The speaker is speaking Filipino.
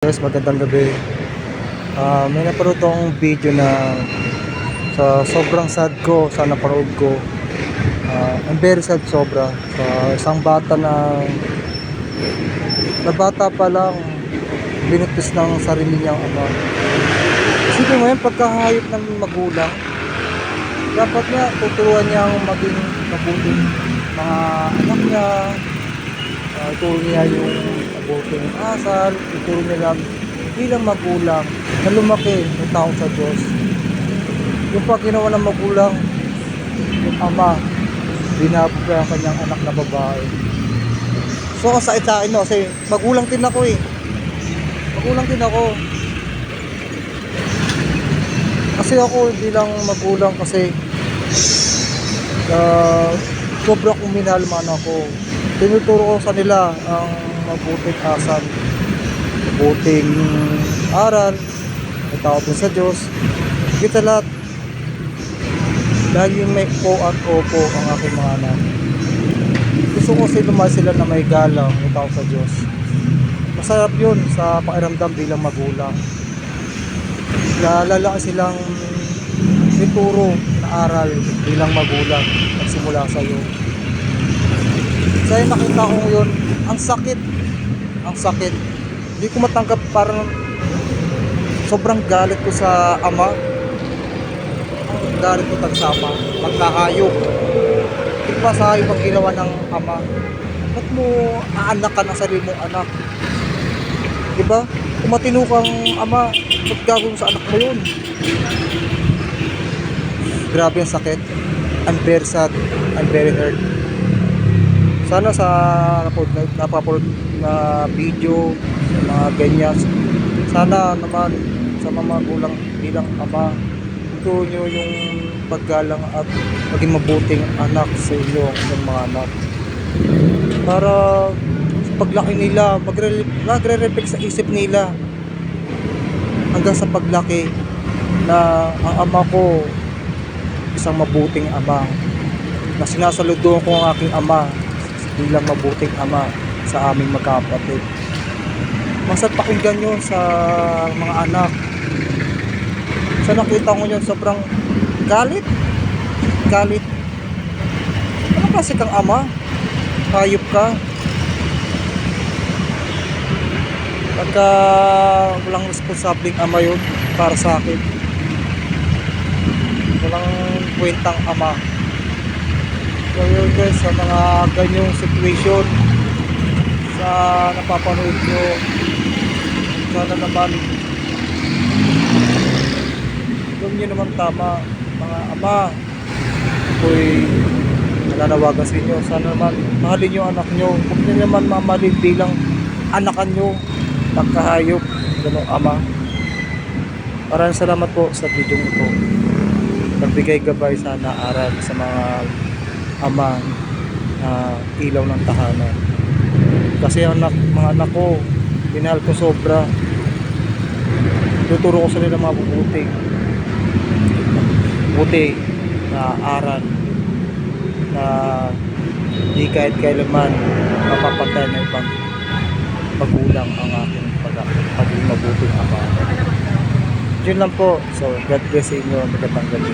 Guys, magandang gabi. May napanood akong video na sa sobrang sad ko sa napanood ko. I'm very sad sobra sa isang bata na bata pa lang binigtis ng sarili niyang ama. Isipin mo yan, pagkahayop ng magulang, dapat nga tuturuan niyang maging mabuting mga anak niya. Ituro niya yung mabuting asal, ituro niya bilang magulang na lumaki ng taong sa Diyos. Yung pag ginawa ng magulang, yung ama, binabog ang kanyang anak na babae. So ang sakit sa akin, no? Kasi magulang din ako eh. Magulang din ako. Kasi ako bilang magulang kasi sobra kong minahal mga anak ko. Tinuturo ko sa nila ang mabuting asal, mabuting aral, may tawag din sa Diyos. Kita lahat. Dahil yung may po at opo ang aking mga anak. Gusto ko sila na may galang, may tawag sa Diyos. Masarap yun sa pakiramdam bilang magulang. Lalaki silang ituro na aral bilang magulang nagsimula sa iyo. Kaya nakita ko yun, ang sakit. Ang sakit. Hindi ko matanggap, parang sobrang galit ko sa ama. Ang galit ko tagsama, magkahayop. Hindi pa sa hayop ang ginawa ng ama. Ba't mo aanakan ang sarili mong anak? Diba? Kung matino kang ama, ba't gagawin sa anak mo yun? Grabe ang sakit. I'm very sad. I'm very hurt. Sana sa napapanood na video, mga ganyan, sana naman sa mga magulang bilang ama, ito nyo yung paggalang at maging mabuting anak sa inyo ng mga anak. Para sa paglaki nila, magre-reflect sa isip nila hanggang sa paglaki na ang ama ko isang mabuting ama, na sinasaludo ko ang aking ama bilang mabuting ama sa aming magkapatid. Masarap pakinggan yun sa mga anak. Sa nakita ko yun, sobrang galit. Ano kasi kang ama? Hayop ka. Pagka walang responsableng ama yun para sa akin, walang kwentang ama. So yun guys, sa mga ganyong situation sa napapanood nyo, sana naman gawin nyo naman tama mga ama. Ako'y nananawagan sa inyo, sana naman mahalin nyo anak nyo. Huwag nyo naman mamahalin bilang anakan nyo pagkahayop ganong ama. Maraming salamat po sa video ito. Nagbigay gabay sana aral sa mga ama na ilaw ng tahanan. Kasi mga anak ko, minahal ko sobra. Tuturo ko sa nila mga buti na aral na di kahit kailanman mapapatay na ibang magulang ang aking pagiging mabuting ama. Yun lang po. So God bless sa inyo. Magandang gabi.